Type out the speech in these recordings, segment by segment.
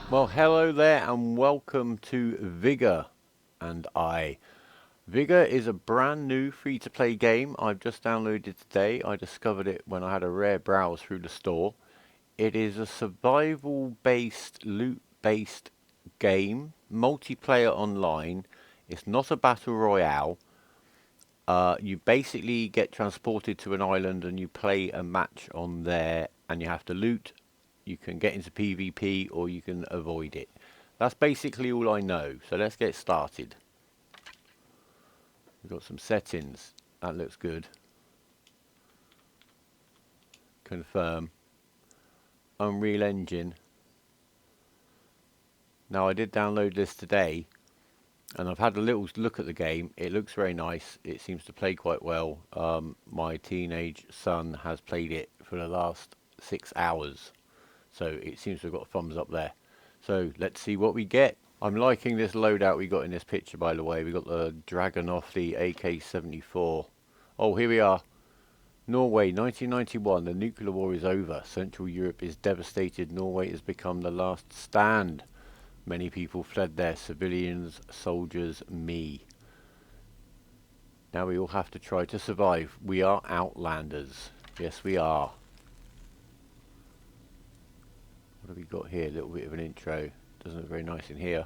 Well, hello there and welcome to Vigor and I. Vigor is a brand new free-to-play game I've just downloaded today. I discovered it when I had a rare browse through the store. It is a survival-based, loot-based game, multiplayer online. It's not a battle royale. You basically get transported to an island and you play a match on there and you have to loot. You can get into PvP or you can avoid it. That's basically all I know. So let's get started. We've got some settings. That looks good. Confirm. Unreal Engine. Now I did download this today and I've had a little look at the game. It looks very nice. It seems to play quite well. My teenage son has played it for the last 6 hours. So it seems to have got a thumbs up there. So let's see what we get. I'm liking this loadout we got in this picture, by the way. We got the Dragunov, the AK-74. Oh, here we are. Norway, 1991. The nuclear war is over. Central Europe is devastated. Norway has become the last stand. Many people fled there. Civilians, soldiers, me. Now we all have to try to survive. We are outlanders. Yes, we are. What have we got here? A little bit of an intro. Doesn't look very nice in here.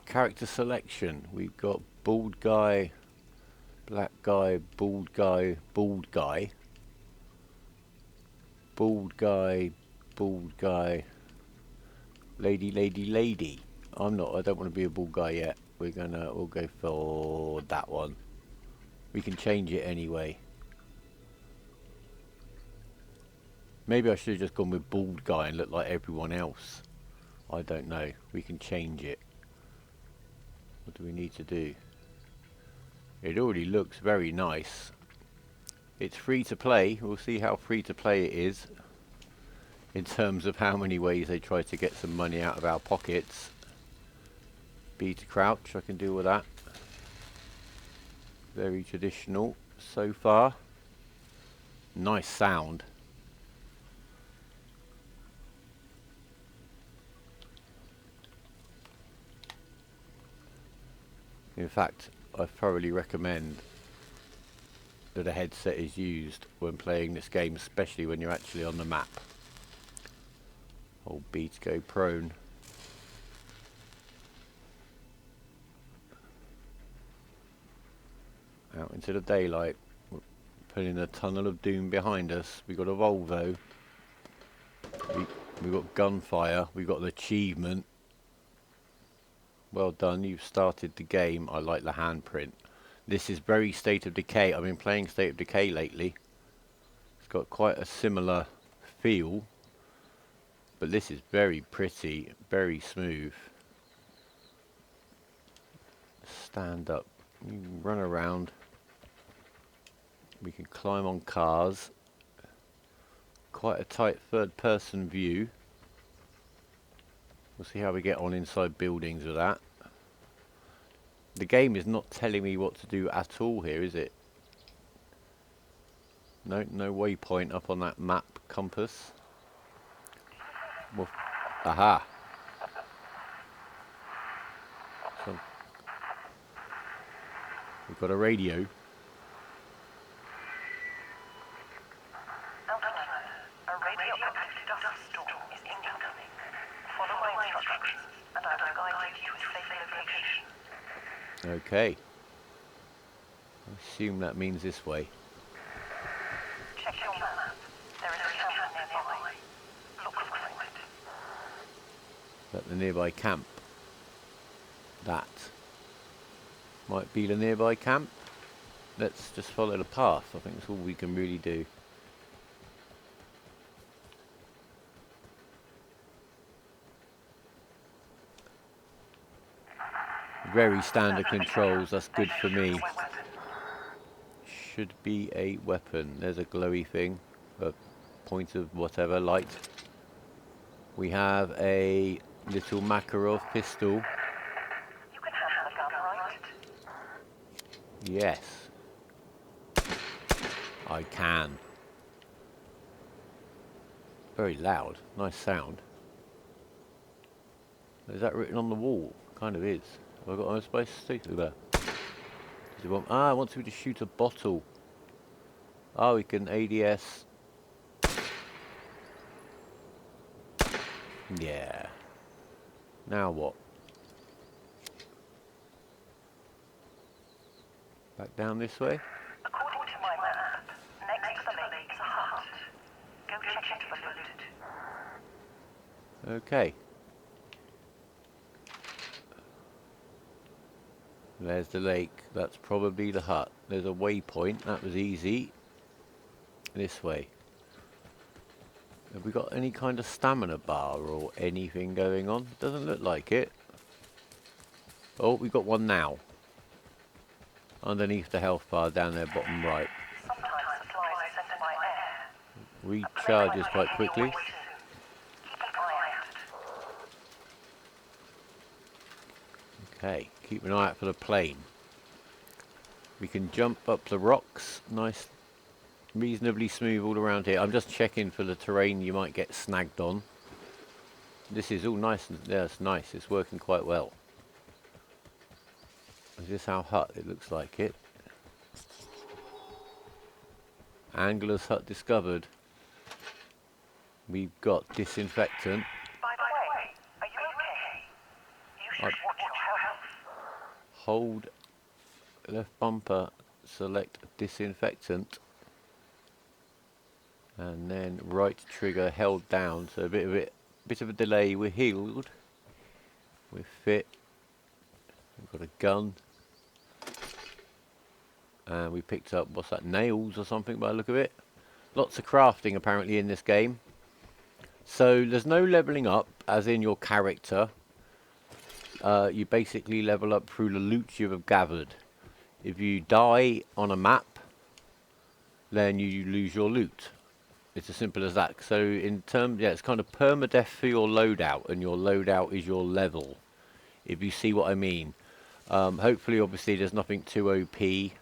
Character selection. We've got bald guy, black guy, bald guy, bald guy, bald guy, bald guy, lady, lady, lady. I don't want to be a bald guy yet. We'll go for that one. We can change it anyway. Maybe I should have just gone with bald guy and look like everyone else. I don't know. We can change it. What do we need to do? It already looks very nice. It's free to play. We'll see how free to play it is in terms of how many ways they try to get some money out of our pockets. B to crouch, I can deal with that. Very traditional so far. Nice sound. In fact, I thoroughly recommend that a headset is used when playing this game, especially when you're actually on the map. Hold B to go prone. Out into the daylight. We're putting the tunnel of doom behind us. We got a Volvo. We got gunfire. We got the achievement. Well done, you've started the game. I like the handprint. This is very State of Decay. I've been playing State of Decay lately. It's got quite a similar feel, but this is very pretty, very smooth. Stand up. You can run around. We can climb on cars. Quite a tight third-person view. We'll see how we get on inside buildings with that. The game is not telling me what to do at all here, is it? No waypoint up on that map compass. Well, aha. So, we've got a radio. Okay. I assume that means this way. Check your map. There is a camp nearby. Look for it. Is that the nearby camp? That might be the nearby camp. Let's just follow the path. I think that's all we can really do. Very standard controls, that's good for me. Should be a weapon. There's a glowy thing, a point of whatever, light. We have a little Makarov pistol. Yes, I can. Very loud. Nice sound. Is that written on the wall? Kind of is. Have I got my space to do there? Does it want, it wants me to shoot a bottle. Oh, we can ADS. Yeah. Now what? Back down this way? According to my map, next to the lake is a hut. Go check it for loot. Okay. There's the lake. That's probably the hut. There's a waypoint. That was easy. This way. Have we got any kind of stamina bar or anything going on? Doesn't look like it. Oh, we got one now. Underneath the health bar down there, bottom right. Sometimes supplies are sent by air. Recharges quite quickly. Keep an eye out. Okay, keep an eye out for the plane. We can jump up the rocks. Nice, reasonably smooth all around here. I'm just checking for the terrain you might get snagged on. This is all nice and that's nice. It's working quite well. Is this our hut? It looks like it. Angler's hut discovered. We've got disinfectant. By the way, are you okay? You should watch your health. Hold left bumper, select disinfectant, and then right trigger held down. So a bit of a delay. We're healed. We're fit. We've got a gun. And we picked up, what's that, nails or something by the look of it. Lots of crafting apparently in this game. So there's no leveling up, as in your character. You basically level up through the loot you have gathered. If you die on a map, then you lose your loot. It's as simple as that. So in terms, yeah, it's kind of permadeath for your loadout, and your loadout is your level, if you see what I mean. Hopefully, obviously, there's nothing too OP.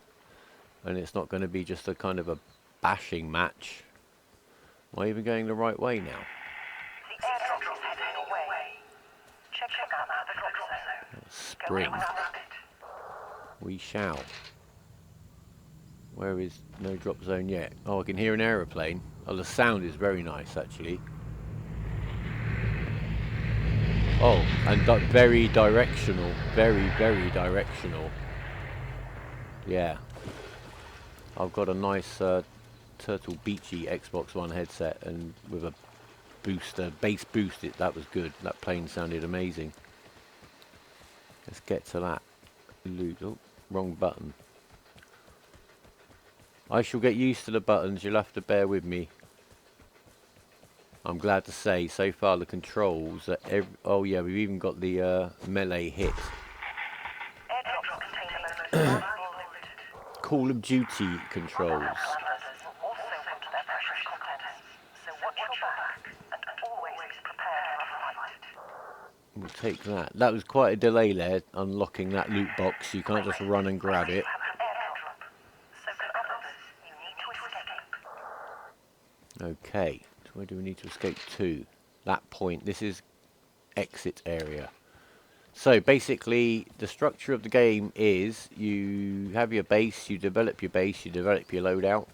And it's not going to be just a kind of a bashing match. Am I even going the right way now? The airdrop is heading your way. Check out the drop zone. Spring. We shall. Where is no drop zone yet? Oh, I can hear an aeroplane. Oh, the sound is very nice, actually. Oh, and very directional. Very, very directional. Yeah. I've got a nice Turtle Beachy Xbox One headset, and with a booster, bass boost, that was good. That plane sounded amazing. Let's get to that loot. Oh, wrong button. I shall get used to the buttons. You'll have to bear with me. I'm glad to say, so far the controls are oh yeah, we've even got the melee hit. Airdrop container Call of Duty controls. We'll take that. That was quite a delay there, unlocking that loot box. You can't just run and grab it. Okay, so where do we need to escape to? That point. This is exit area. So basically, the structure of the game is you have your base, you develop your base, you develop your loadout.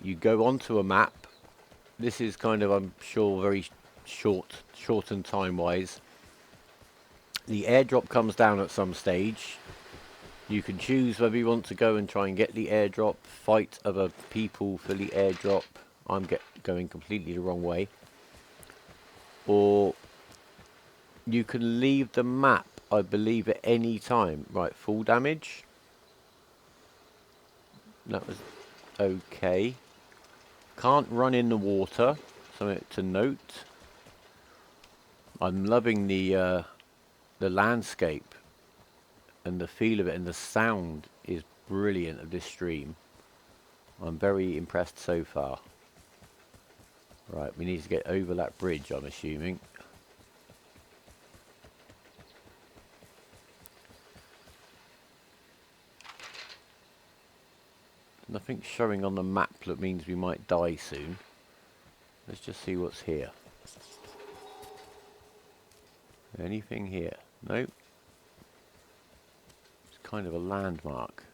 You go onto a map. This is kind of, I'm sure, very shortened time-wise. The airdrop comes down at some stage. You can choose whether you want to go and try and get the airdrop, fight other people for the airdrop. I'm going completely the wrong way. Or you can leave the map, I believe, at any time. Right, full damage. That was okay. Can't run in the water. Something to note. I'm loving the landscape and the feel of it, and the sound is brilliant of this stream. I'm very impressed so far. Right, we need to get over that bridge, I'm assuming. Nothing showing on the map that means we might die soon. Let's just see what's here. Anything here? Nope. It's kind of a landmark.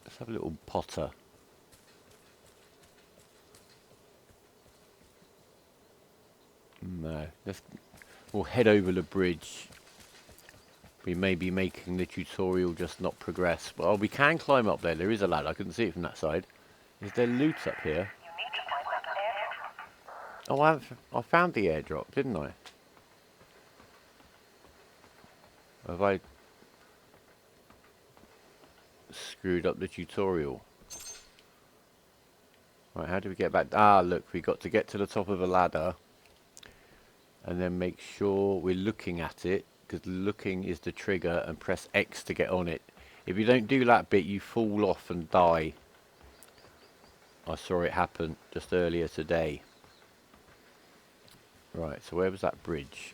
Let's have a little potter. No. We'll head over the bridge. We may be making the tutorial just not progress. Well, we can climb up there. There is a ladder. I couldn't see it from that side. Is there loot up here? You need to find that airdrop. Oh, I found the airdrop, didn't I? Have I screwed up the tutorial? Right, how do we get back? Ah, look, we got to get to the top of a ladder. And then make sure we're looking at it. Because looking is the trigger, and press X to get on it. If you don't do that bit, you fall off and die. I saw it happen just earlier today. Right, so where was that bridge?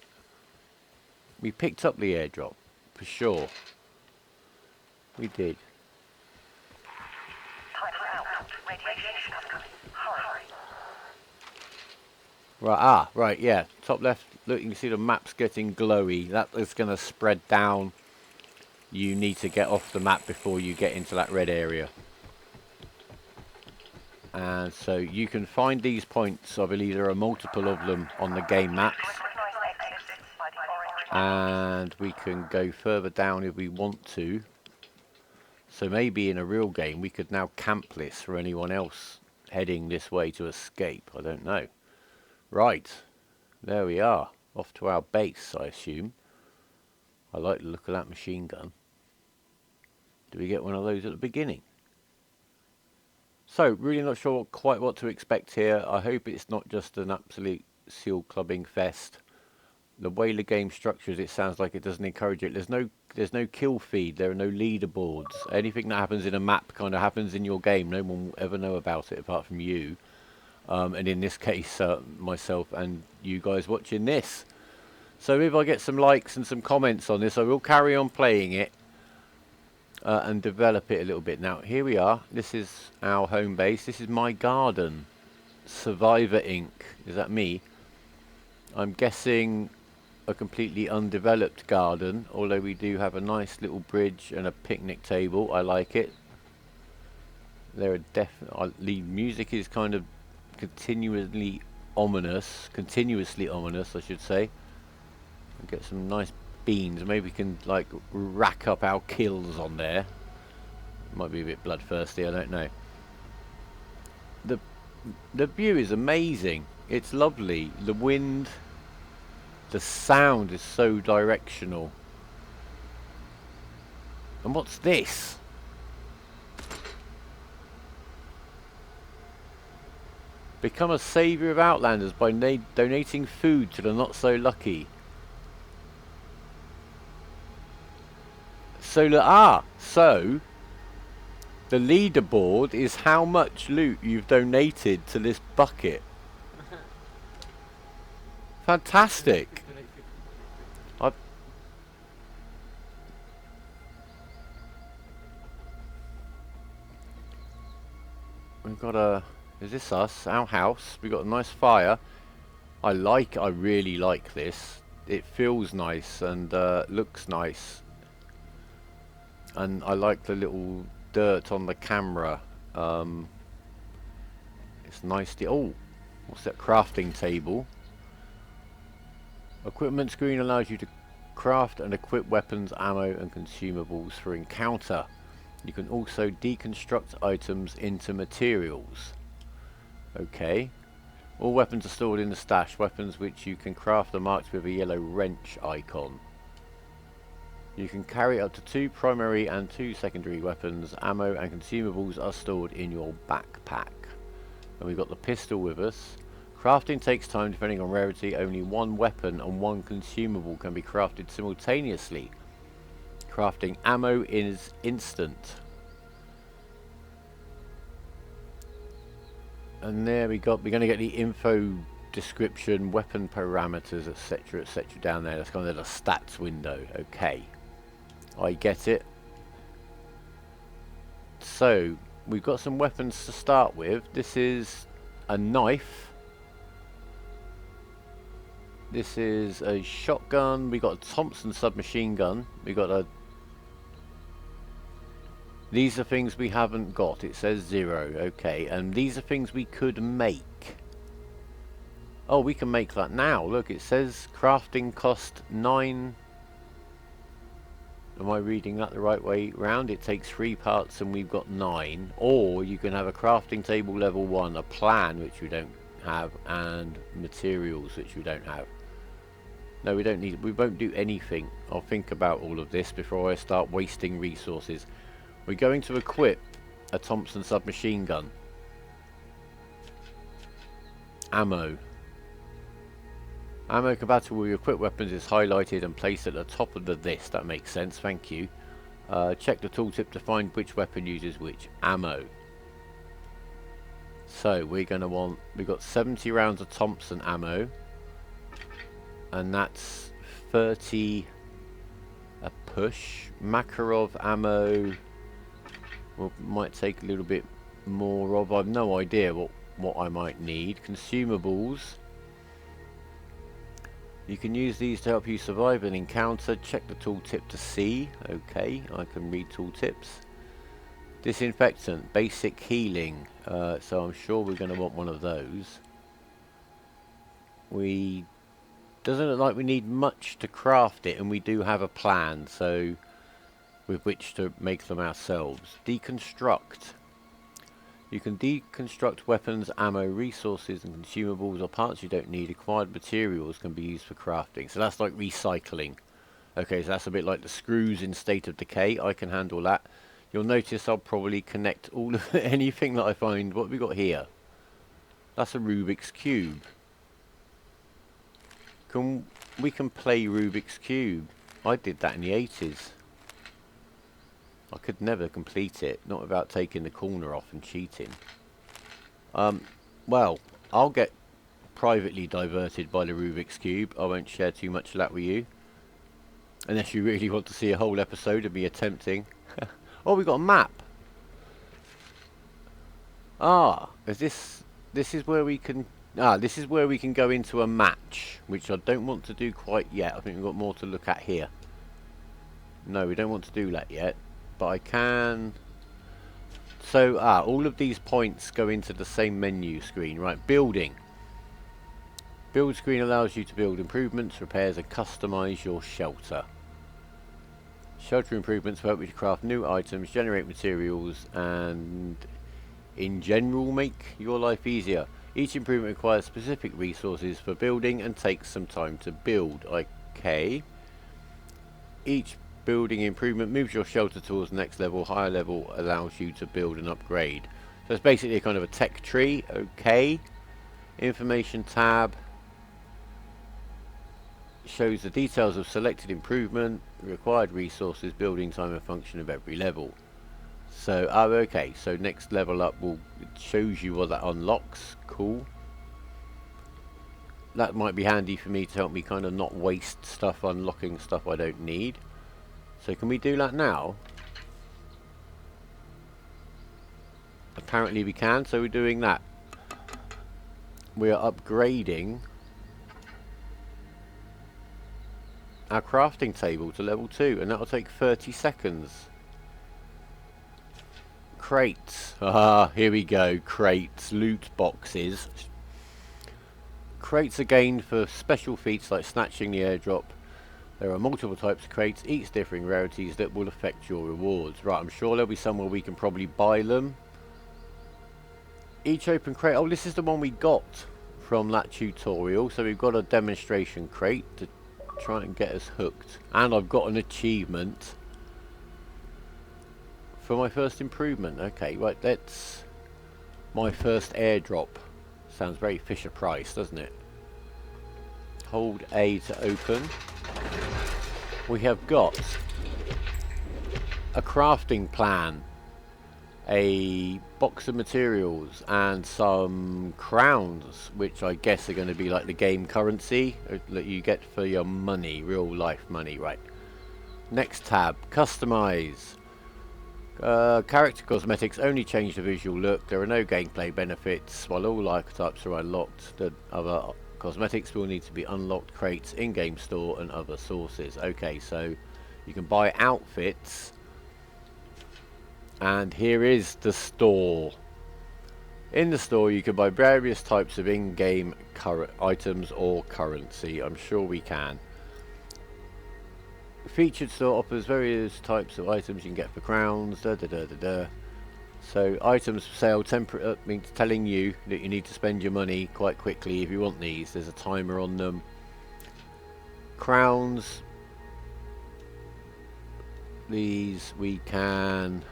We picked up the airdrop, for sure. We did. Time for out. Radiation coming. Hurry. Right, right, yeah. Top left, look, you can see the map's getting glowy. That is going to spread down. You need to get off the map before you get into that red area. And so you can find these points. I believe there are multiple of them on the game maps. And we can go further down if we want to. So maybe in a real game we could now camp this for anyone else heading this way to escape. I don't know. Right, there we are, off to our base, I assume. I like the look of that machine gun. Do we get one of those at the beginning? So, really not sure quite what to expect here. I hope it's not just an absolute seal clubbing fest. The way the game structures, it sounds like it doesn't encourage it. There's no kill feed, there are no leaderboards. Anything that happens in a map kind of happens in your game. No one will ever know about it apart from you. And in this case, myself and you guys watching this. So if I get some likes and some comments on this, I will carry on playing it and develop it a little bit. Now, here we are. This is our home base. This is my garden. Survivor Inc. Is that me? I'm guessing a completely undeveloped garden, although we do have a nice little bridge and a picnic table. I like it. There are definitely... music is kind of continuously ominous, I should say. We'll get some nice beans. Maybe we can like rack up our kills on there. Might be a bit bloodthirsty, I don't know. The view is amazing. It's lovely. The wind, the sound is so directional. And what's this? Become a saviour of Outlanders by donating food to the not so lucky. So the leaderboard is how much loot you've donated to this bucket. Fantastic. We've got a... Is this us? Our house. We've got a nice fire. I really like this. It feels nice and looks nice. And I like the little dirt on the camera. It's nice. Oh, what's that? Crafting table. Equipment screen allows you to craft and equip weapons, ammo and consumables for encounter. You can also deconstruct items into materials. Okay. All weapons are stored in the stash. Weapons which you can craft are marked with a yellow wrench icon. You can carry up to 2 primary and 2 secondary weapons. Ammo and consumables are stored in your backpack. And we've got the pistol with us. Crafting takes time depending on rarity. Only 1 weapon and 1 consumable can be crafted simultaneously. Crafting ammo is instant. And there we're going to get the info description, weapon parameters, etc, etc down there. That's kind of the stats window. Okay, I get it. So we've got some weapons to start with. This is a knife. This is a shotgun. We got a Thompson submachine gun. We got a... These are things we haven't got. It says 0. Okay, and these are things we could make. Oh, we can make that now. Look, it says crafting cost 9. Am I reading that the right way round? It takes 3 parts and we've got 9. Or you can have a crafting table level 1, a plan which we don't have, and materials which we don't have. No, we don't need. We won't do anything. I'll think about all of this before I start wasting resources. We're going to equip a Thompson submachine gun. Ammo. Ammo compatible with equipped weapons is highlighted and placed at the top of the list. That makes sense, thank you. Check the tooltip to find which weapon uses which ammo. So we're going to want... We've got 70 rounds of Thompson ammo. And that's 30 a push. Makarov ammo might take a little bit more of. I've no idea what I might need. Consumables. You can use these to help you survive an encounter. Check the tooltip to see. Okay, I can read tooltips. Disinfectant, basic healing. So I'm sure we're going to want one of those. Doesn't look like we need much to craft it, and we do have a plan, so with which to make them ourselves. Deconstruct. You can deconstruct weapons, ammo, resources and consumables or parts you don't need. Acquired materials can be used for crafting. So that's like recycling. Okay, so that's a bit like the screws in State of Decay. I can handle that. You'll notice I'll probably connect all of anything that I find. What have we got here? That's a Rubik's Cube. We can play Rubik's Cube. I did that in the 80s. I could never complete it, not without taking the corner off and cheating. Well, I'll get privately diverted by the Rubik's Cube. I won't share too much of that with you. Unless you really want to see a whole episode of me attempting. Oh, we got a map. This is where we can... this is where we can go into a match, which I don't want to do quite yet. I think we've got more to look at here. No, we don't want to do that yet, but I can... So, all of these points go into the same menu screen, right? Building. Build screen allows you to build improvements, repairs, and customize your shelter. Shelter improvements will help you to craft new items, generate materials, and in general make your life easier. Each improvement requires specific resources for building and takes some time to build. Okay. Each building improvement moves your shelter towards the next level. Higher level allows you to build and upgrade. So it's basically a kind of a tech tree. Okay. Information tab shows the details of selected improvement, required resources, building time and function of every level. So, okay, so next level up it shows you what that unlocks. Cool. That might be handy for me to help me kind of not waste stuff unlocking stuff I don't need. So can we do that now? Apparently we can, so we're doing that. We are upgrading our crafting table to level 2, and that will take 30 seconds. Crates. Here we go. Crates. Loot boxes. Crates are gained for special feats like snatching the airdrop. There are multiple types of crates, each differing rarities that will affect your rewards. Right, I'm sure there'll be somewhere we can probably buy them. Each open crate... Oh, this is the one we got from that tutorial. So we've got a demonstration crate to try and get us hooked. And I've got an achievement for my first improvement. Okay, right, that's my first airdrop. Sounds very Fisher Price, doesn't it? Hold A to open. We have got a crafting plan, a box of materials, and some crowns, which I guess are going to be like the game currency that you get for your money, real life money, right? Next tab, customize. Character cosmetics only change the visual look. There are no gameplay benefits. While all archetypes are unlocked, the other cosmetics will need to be unlocked crates, in-game store and other sources. Okay, so you can buy outfits. And here is the store. In the store you can buy various types of in-game items or currency. I'm sure we can. Featured store offers various types of items you can get for crowns. So items for sale means telling you that you need to spend your money quite quickly if you want these. There's a timer on them. Crowns. These we can...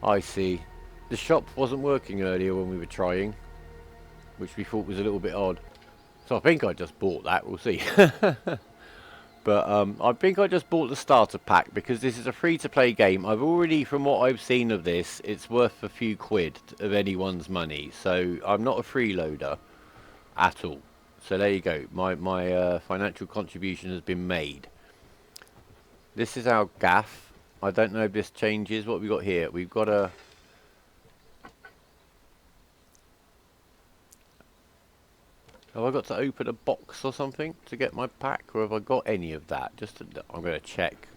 I see. The shop wasn't working earlier when we were trying, which we thought was a little bit odd. So I think I just bought that. We'll see. But I think I just bought the starter pack because this is a free-to-play game. I've already, from what I've seen of this, it's worth a few quid of anyone's money. So I'm not a freeloader at all. So there you go. My financial contribution has been made. This is our gaff. I don't know if this changes. What have we got here? We've got a... Have I got to open a box or something to get my pack? Or have I got any of that? I'm going to check.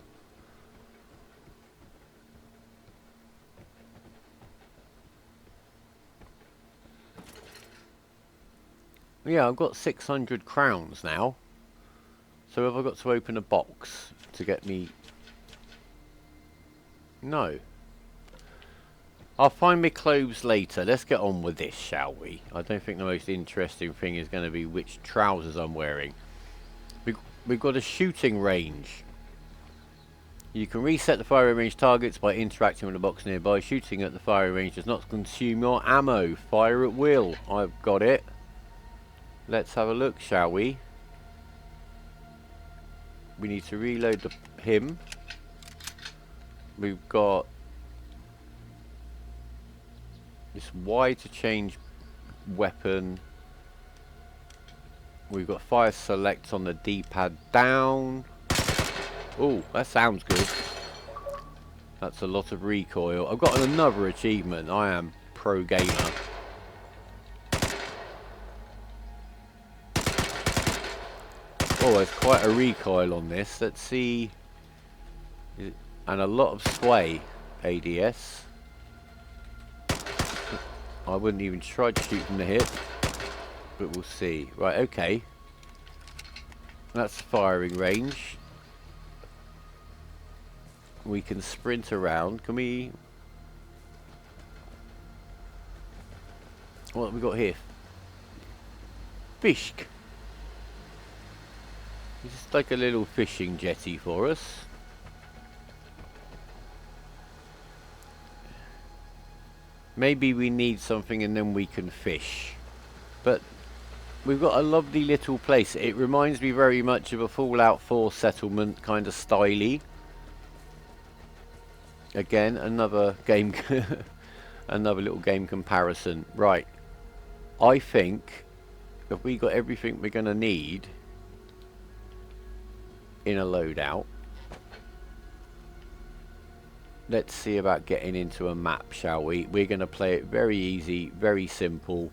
Yeah, I've got 600 crowns now. So have I got to open a box to get me... No. I'll find my clothes later. Let's get on with this, shall we? I don't think the most interesting thing is going to be which trousers I'm wearing. We've got a shooting range. You can reset the firing range targets by interacting with the box nearby. Shooting at the firing range does not consume your ammo. Fire at will. I've got it. Let's have a look, shall we? We need to reload him. We've got this Y to change weapon. We've got fire select on the D-pad down. Oh, that sounds good. That's a lot of recoil. I've got another achievement. I am pro gamer. Oh, there's quite a recoil on this. Let's see. And a lot of sway ADS. I wouldn't even try to shoot from the hip, but we'll see. Right, okay. That's firing range. We can sprint around. Can we... What have we got here? Fish. It's just like a little fishing jetty for us. Maybe we need something and then we can fish. But we've got a lovely little place. It reminds me very much of a Fallout 4 settlement kind of styly. Again, another game, another little game comparison. Right. I think if we got everything we're going to need in a loadout, let's see about getting into a map, shall we? We're going to play it very easy, very simple.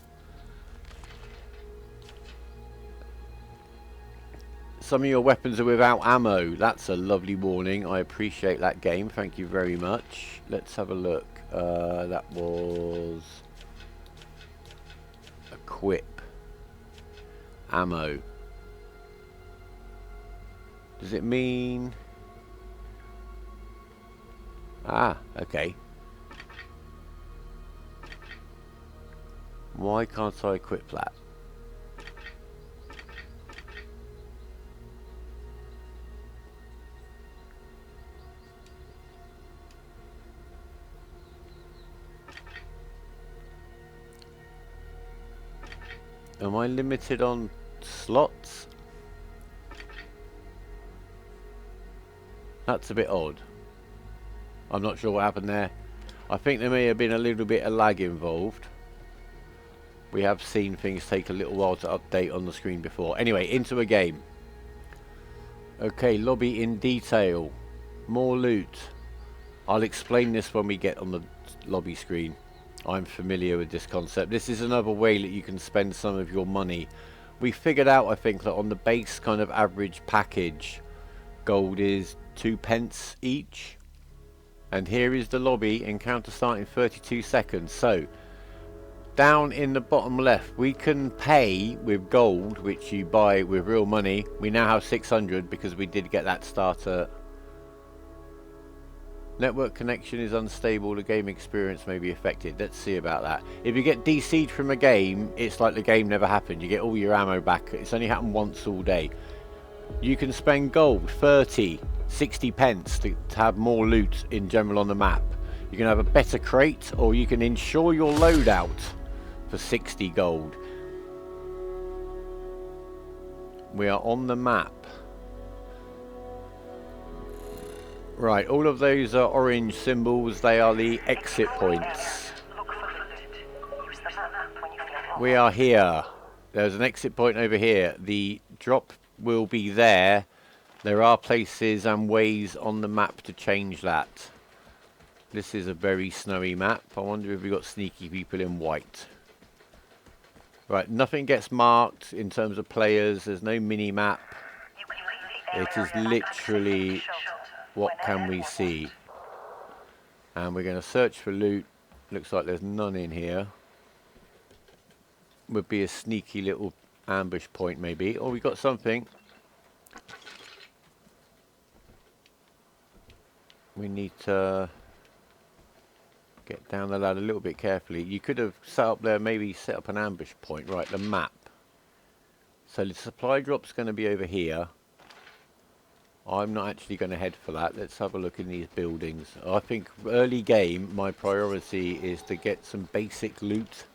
Some of your weapons are without ammo. That's a lovely warning. I appreciate that game. Thank you very much. Let's have a look. That was... Equip. Ammo. Does it mean... Ah, okay. Why can't I equip that? Am I limited on slots? That's a bit odd. I'm not sure what happened there. I think there may have been a little bit of lag involved. We have seen things take a little while to update on the screen before. Anyway, into a game. Okay, lobby in detail. More loot. I'll explain this when we get on the lobby screen. I'm familiar with this concept. This is another way that you can spend some of your money. We figured out, I think, that on the base kind of average package, gold is 2 pence each. And here is the lobby. Encounter starting 32 seconds. So, down in the bottom left, we can pay with gold, which you buy with real money. We now have 600 because we did get that starter. Network connection is unstable, the game experience may be affected. Let's see about that. If you get DC'd from a game, it's like the game never happened. You get all your ammo back. It's only happened once all day. You can spend gold, 30, 60 pence to have more loot in general on the map. You can have a better crate, or you can insure your loadout for 60 gold. We are on the map. Right, all of those are orange symbols. They are the exit points. We are here. There's an exit point over here. The drop will be there. There are places and ways on the map to change that. This is a very snowy map. I wonder if we've got sneaky people in white. Right, nothing gets marked in terms of players. There's no mini-map. It is literally what can we see. And we're going to search for loot. Looks like there's none in here. Would be a sneaky little ambush point maybe. Oh, we got something. We need to get down the ladder a little bit carefully. You could have set up there, maybe set up an ambush point. Right, the map. So the supply drop's going to be over here. I'm not actually going to head for that. Let's have a look in these buildings. I think early game, my priority is to get some basic loot.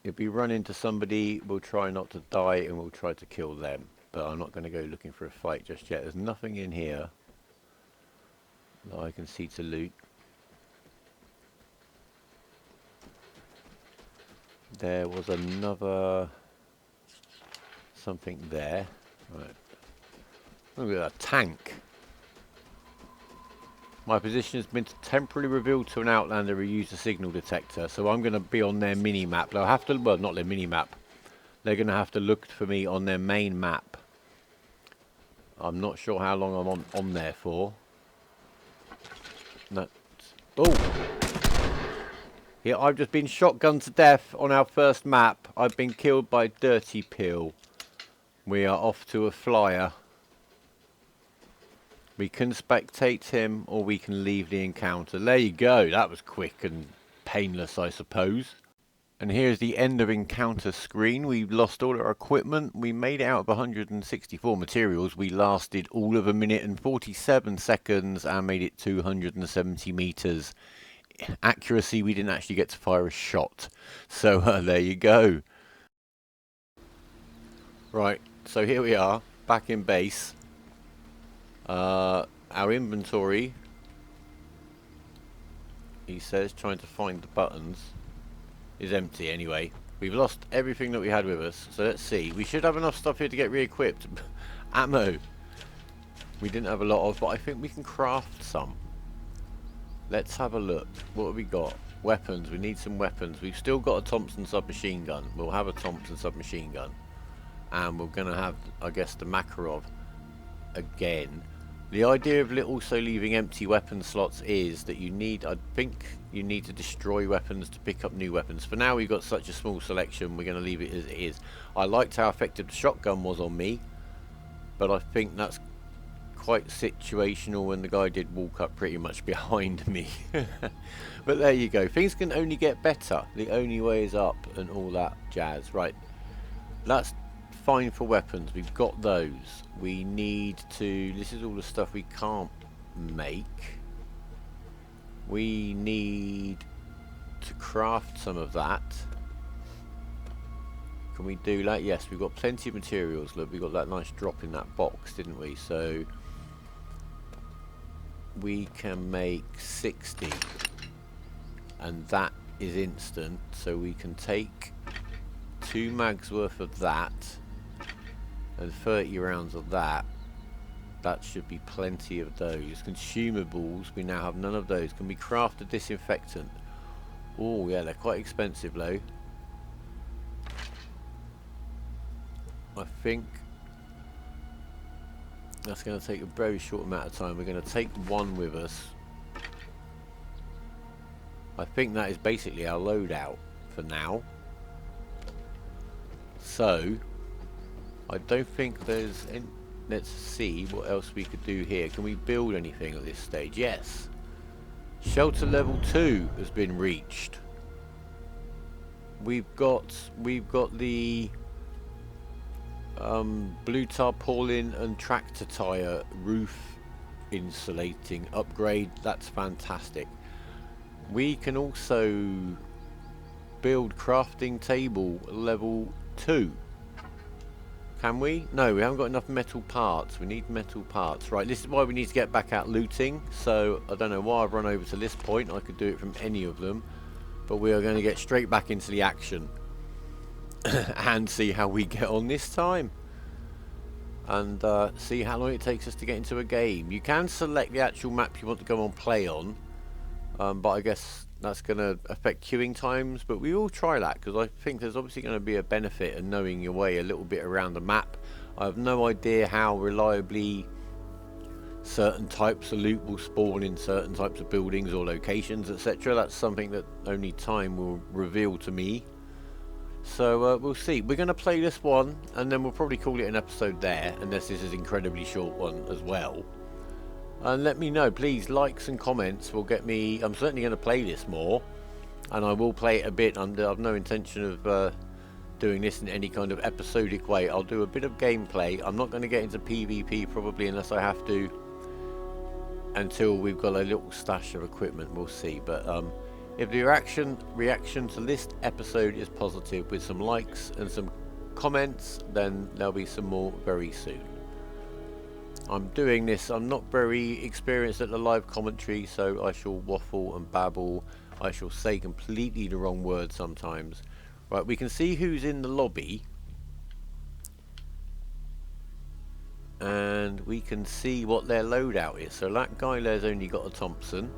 If we run into somebody, we'll try not to die and we'll try to kill them. But I'm not going to go looking for a fight just yet. There's nothing in here that I can see to loot. There was another something there. Right. Look at that tank. My position has been temporarily revealed to an outlander who used a signal detector. So I'm going to be on their mini-map. They'll have to, well, not their mini-map. They're going to have to look for me on their main map. I'm not sure how long I'm on there for. That's, oh! Yeah, I've just been shotgunned to death on our first map. I've been killed by Dirty Pill. We are off to a flyer. We can spectate him or we can leave the encounter. There you go. That was quick and painless, I suppose. And here's the end of encounter screen. We've lost all our equipment. We made it out of 164 materials. We lasted all of 1 minute and 47 seconds and made it 270 meters. Accuracy, we didn't actually get to fire a shot. So there you go. Right, so here we are, back in base. Our inventory, he says, trying to find the buttons, is empty anyway. We've lost everything that we had with us, so let's see. We should have enough stuff here to get re-equipped. Ammo, we didn't have a lot of, but I think we can craft some. Let's have a look. What have we got? Weapons, we need some weapons. We've still got a Thompson submachine gun. We'll have a Thompson submachine gun. And we're going to have, I guess, the Makarov again. The idea of also leaving empty weapon slots is that you need, I think you need to destroy weapons to pick up new weapons. For now we've got such a small selection, we're going to leave it as it is. I liked how effective the shotgun was on me, but I think that's quite situational when the guy did walk up pretty much behind me. But there you go, things can only get better. The only way is up and all that jazz. Right, that's fine for weapons, we've got those. We need to, this is all the stuff we can't make. We need to craft some of that. Can we do that? Yes, we've got plenty of materials. Look, we got that nice drop in that box, didn't we? So we can make 60 and that is instant, so we can take 2 mags worth of that and 30 rounds of that That should be plenty of those. Consumables, we now have none of those. Can we craft a disinfectant? Oh yeah, they're quite expensive though. I think that's going to take a very short amount of time. We're going to take one with us. I think that is basically our loadout for now. So I don't think there's any. Let's see what else we could do here. Can we build anything at this stage? Yes. Shelter level 2 has been reached. We've got the blue tarpaulin and tractor tire roof insulating upgrade. That's fantastic. We can also build crafting table level 2. Can we? No, we haven't got enough metal parts. We need metal parts. Right, this is why we need to get back out looting. So, I don't know why I've run over to this point. I could do it from any of them. But we are going to get straight back into the action. And see how we get on this time. And see how long it takes us to get into a game. You can select the actual map you want to go on play on. But I guess that's going to affect queuing times, but we will try that because I think there's obviously going to be a benefit in knowing your way a little bit around the map. I have no idea how reliably certain types of loot will spawn in certain types of buildings or locations, etc. That's something that only time will reveal to me. So we'll see. We're going to play this one and then we'll probably call it an episode there, unless this is an incredibly short one as well. And let me know, please. Likes and comments will get me. I'm certainly going to play this more, and I will play it a bit. I've no intention of doing this in any kind of episodic way. I'll do a bit of gameplay. I'm not going to get into PvP probably unless I have to, until we've got a little stash of equipment. We'll see. But if the reaction to this episode is positive with some likes and some comments, then there'll be some more very soon. I'm doing this, I'm not very experienced at the live commentary, so I shall waffle and babble. I shall say completely the wrong word sometimes. Right, we can see who's in the lobby. And we can see what their loadout is. So that guy there's only got a Thompson.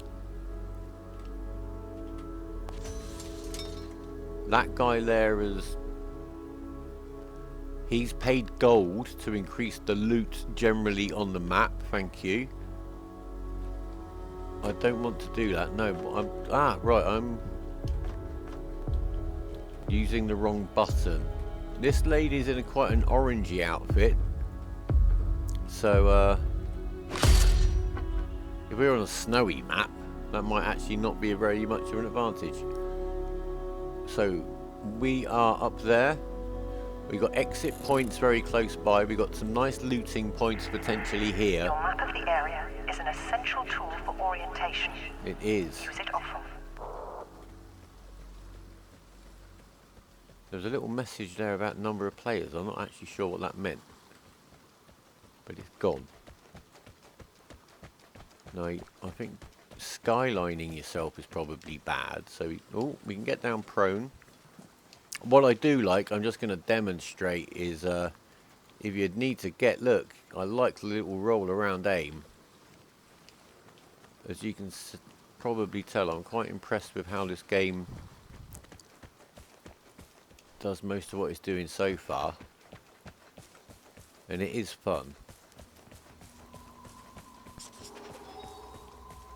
That guy there is... He's paid gold to increase the loot generally on the map, thank you. I don't want to do that, no, but I'm using the wrong button. This lady's in quite an orangey outfit. So, if we're on a snowy map, that might actually not be very much of an advantage. So, we are up there. We've got exit points very close by. We've got some nice looting points potentially here. Your map of the area is an essential tool for orientation. It is. Use it often. There's a little message there about number of players. I'm not actually sure what that meant. But it's gone. No, I think skylining yourself is probably bad. So, we can get down prone. What I do like, I'm just going to demonstrate, is if you need to get, look, I like the little roll around aim. As you can probably tell, I'm quite impressed with how this game does most of what it's doing so far. And it is fun.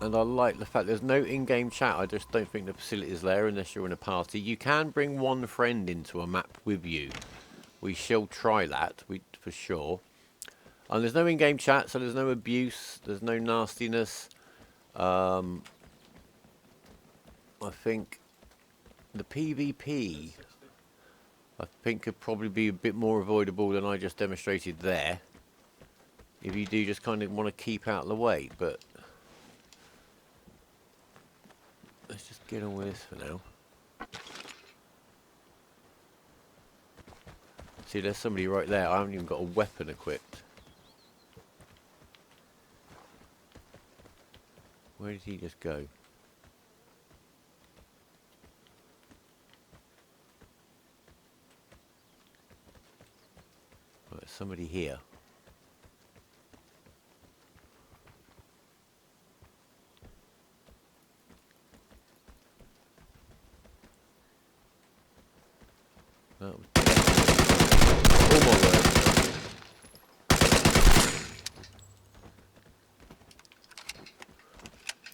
And I like the fact there's no in-game chat. I just don't think the facility is there unless you're in a party. You can bring one friend into a map with you. We shall try that, for sure. And there's no in-game chat, so there's no abuse. There's no nastiness. I think the PvP, I think, could probably be a bit more avoidable than I just demonstrated there. If you do just kind of want to keep out of the way, but... Let's just get on with this for now. See, there's somebody right there. I haven't even got a weapon equipped. Where did he just go? Right, there's somebody here. That was oh my word.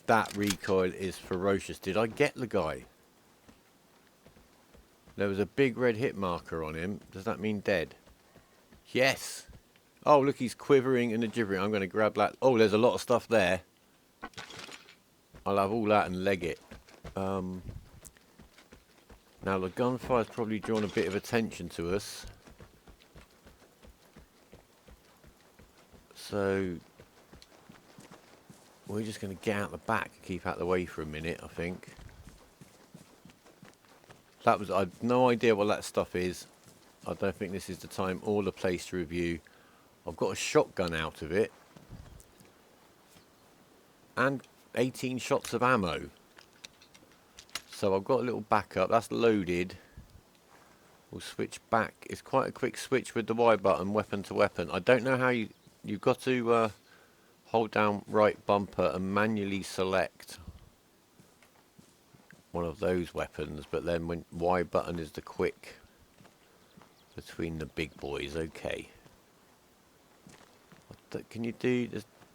That recoil is ferocious. Did I get the guy? There was a big red hit marker on him. Does that mean dead? Yes. Oh, look, he's quivering and gibbering. I'm going to grab that. Oh, there's a lot of stuff there. I'll have all that and leg it. Now, the gunfire's probably drawn a bit of attention to us. So, we're just going to get out the back and keep out the way for a minute, I think. That was, I've no idea what that stuff is. I don't think this is the time or the place to review. I've got a shotgun out of it. And 18 shots of ammo. So I've got a little backup. That's loaded. We'll switch back. It's quite a quick switch with the Y button, weapon to weapon. I don't know how you've got to hold down right bumper and manually select one of those weapons, but then when Y button is the quick between the big boys. Okay. What can you do?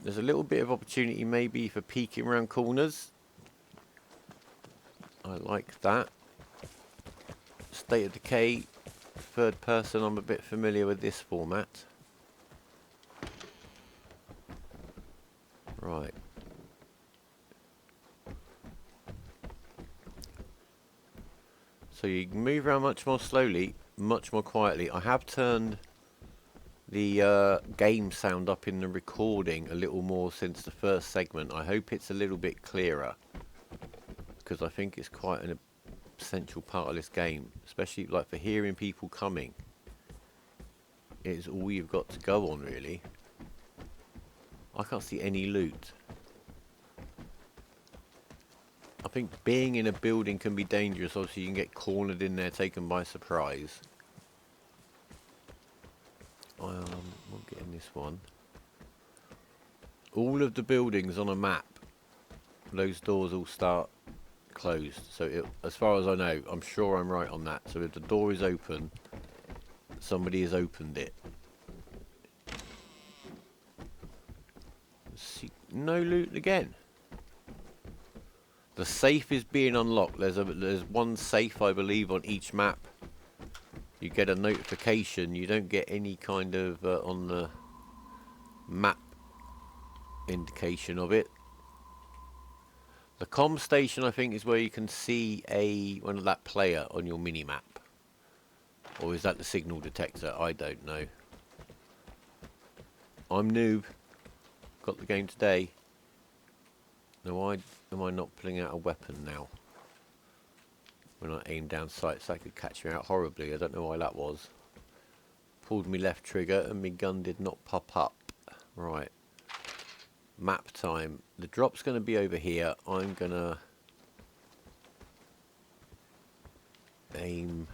There's a little bit of opportunity maybe for peeking around corners. I like that. State of Decay, third person, I'm a bit familiar with this format. Right. So you can move around much more slowly, much more quietly. I have turned the game sound up in the recording a little more since the first segment. I hope it's a little bit clearer, because I think it's quite an essential part of this game, especially like for hearing people coming. It is all you've got to go on, really. I can't see any loot. I think being in a building can be dangerous. Obviously you can get cornered in there, taken by surprise. We'll get in this one. All of the buildings on a map, those doors all start closed. So as far as I know, I'm sure I'm right on that. So if the door is open, somebody has opened it. See, no loot again. The safe is being unlocked. There's one safe, I believe, on each map. You get a notification. You don't get any kind of on the map indication of it. The comm station, I think, is where you can see one of that player on your mini map. Or is that the signal detector? I don't know. I'm noob. Got the game today. Now why am I not pulling out a weapon now? When I aim down sights, that could catch me out horribly. I don't know why that was. Pulled me left trigger and my gun did not pop up. Right. Map time. The drop's going to be over here. I'm going to aim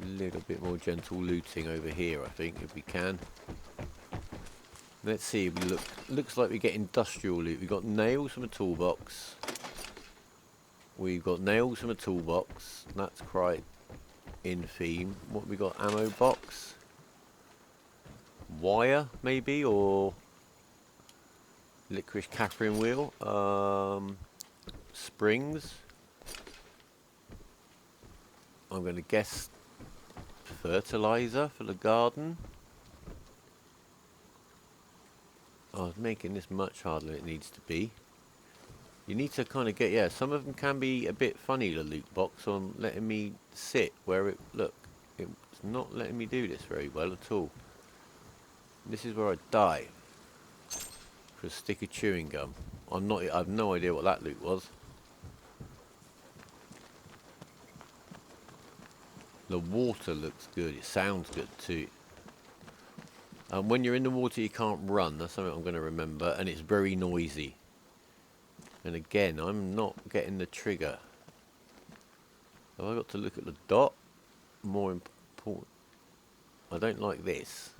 a little bit more gentle looting over here, I think, if we can. Let's see. Looks like we get industrial loot. We've got nails from a toolbox. We've got nails from a toolbox. That's quite in theme. What have we got? Ammo box. Wire, maybe, or licorice Catherine wheel. Springs. I'm going to guess fertilizer for the garden. I was making this much harder than it needs to be. You need to kind of get, yeah, some of them can be a bit funny, the loot box, on letting me sit where it, look, it's not letting me do this very well at all. This is where I die for a stick of chewing gum. I have no idea what that loot was. The water looks good, it sounds good too. When you're in the water you can't run, that's something I'm going to remember, and it's very noisy. And again, I'm not getting the trigger. Have I got to look at the dot? More important. I don't like this.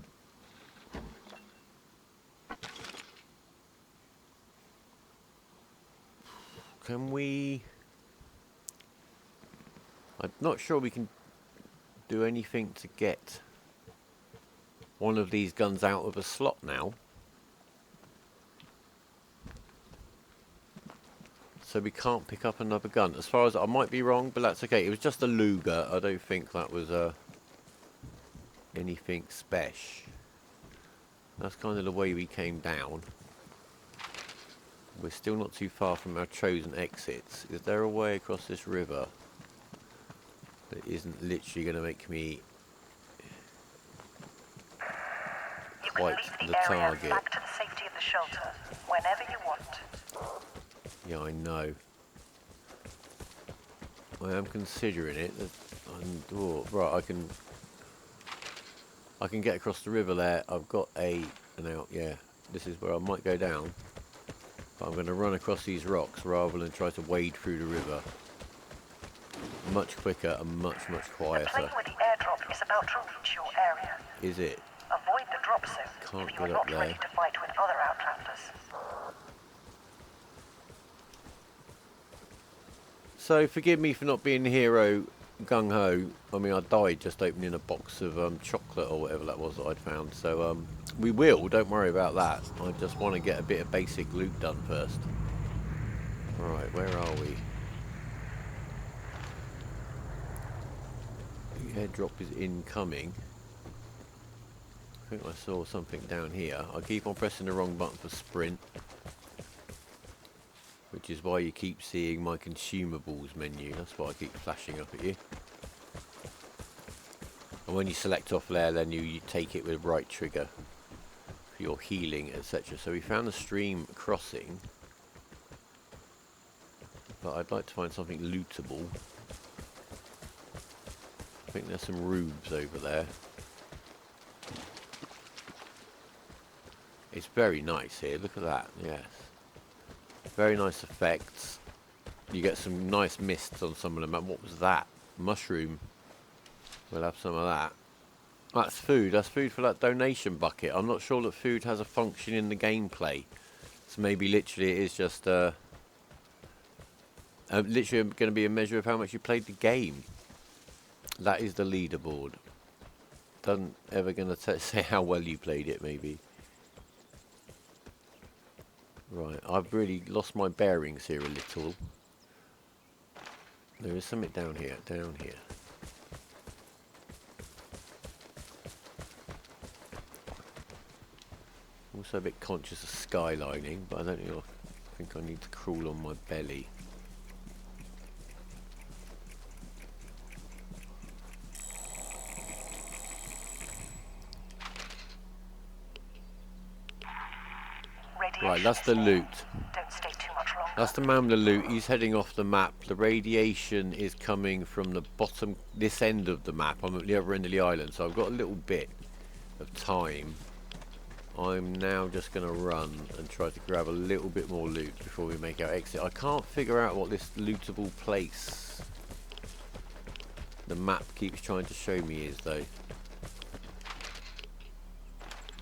Can we... I'm not sure we can do anything to get one of these guns out of a slot now. So we can't pick up another gun. As far as I might be wrong, but that's okay. It was just a Luger. I don't think that was anything special. That's kind of the way we came down. We're still not too far from our chosen exits. Is there a way across this river that isn't literally going to make me quite the target? Back to the safety of the shelter whenever you want. Yeah, I know. I am considering it. Oh, right, I can get across the river there. I've got an out. Yeah, this is where I might go down. But I'm going to run across these rocks rather than try to wade through the river. Much quicker and much quieter. The plane with the airdrop is about to reach your area. Is it? Avoid the drop zone Can't if you are get not up there. ready to fight with other Outlanders. So forgive me for not being the hero gung-ho. I mean, I died just opening a box of chocolate or whatever that was that I'd found. So we will, don't worry about that. I just want to get a bit of basic loot done first. Right, where are we? The airdrop is incoming. I think I saw something down here. I keep on pressing the wrong button for sprint. Which is why you keep seeing my consumables menu. That's why I keep flashing up at you. And when you select off there, then you take it with right trigger for your healing, etc. So we found the stream crossing. But I'd like to find something lootable. I think there's some rubes over there. It's very nice here. Look at that. Yes. Very nice effects. You get some nice mists on some of them. What was that? Mushroom. We'll have some of that. That's food. That's food for that donation bucket. I'm not sure that food has a function in the gameplay. So maybe literally it is just literally going to be a measure of how much you played the game. That is the leaderboard. Doesn't ever going to say how well you played it, maybe. Right, I've really lost my bearings here a little. There is something down here, Also a bit conscious of skylining, but I don't think I need to crawl on my belly. Right, that's the loot. Don't stay too much longer. That's the man with the loot. He's heading off the map. The radiation is coming from the bottom, this end of the map. I'm at the other end of the island, so I've got a little bit of time. I'm now just going to run and try to grab a little bit more loot before we make our exit. I can't figure out what this lootable place the map keeps trying to show me is, though.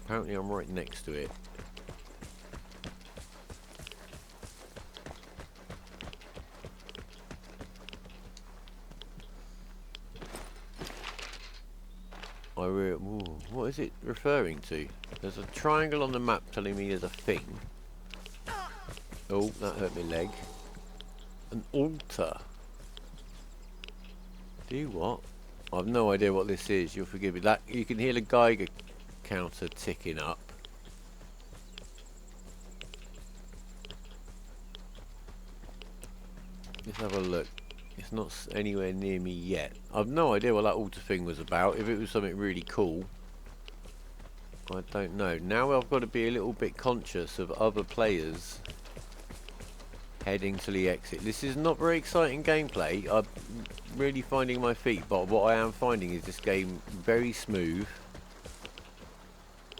Apparently I'm right next to it. Ooh, what is it referring to? There's a triangle on the map telling me there's a thing. Oh, that hurt my leg. An altar. Do what? I've no idea what this is. You'll forgive me. That you can hear the Geiger counter ticking up. Let's have a look. It's not anywhere near me yet. I've no idea what that altar thing was about. If it was something really cool, I don't know. Now I've got to be a little bit conscious of other players heading to the exit. This is not very exciting gameplay. I'm really finding my feet, but what I am finding is this game very smooth,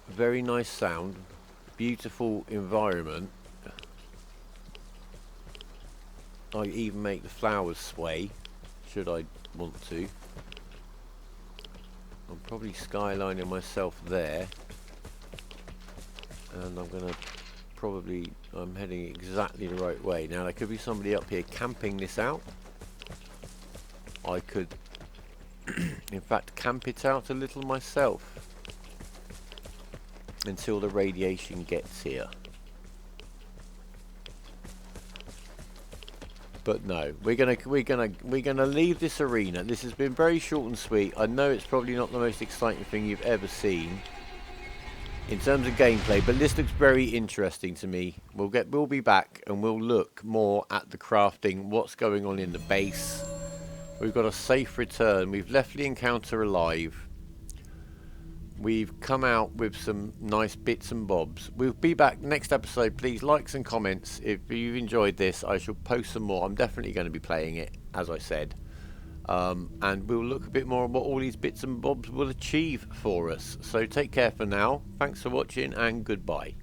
very nice sound, beautiful environment. I even make the flowers sway, should I want to. I'm probably skylining myself there. And I'm going to probably, I'm heading exactly the right way. Now there could be somebody up here camping this out. I could, in fact, camp it out a little myself until the radiation gets here. But no, we're gonna leave this arena. This has been very short and sweet. I know it's probably not the most exciting thing you've ever seen in terms of gameplay, but this looks very interesting to me. We'll be back and we'll look more at the crafting, what's going on in the base. We've got a safe return. We've left the encounter alive. We've come out with some nice bits and bobs. We'll be back next episode. Please likes and comments. If you've enjoyed this, I shall post some more. I'm definitely going to be playing it, as I said. And we'll look a bit more at what all these bits and bobs will achieve for us. So take care for now. Thanks for watching and goodbye.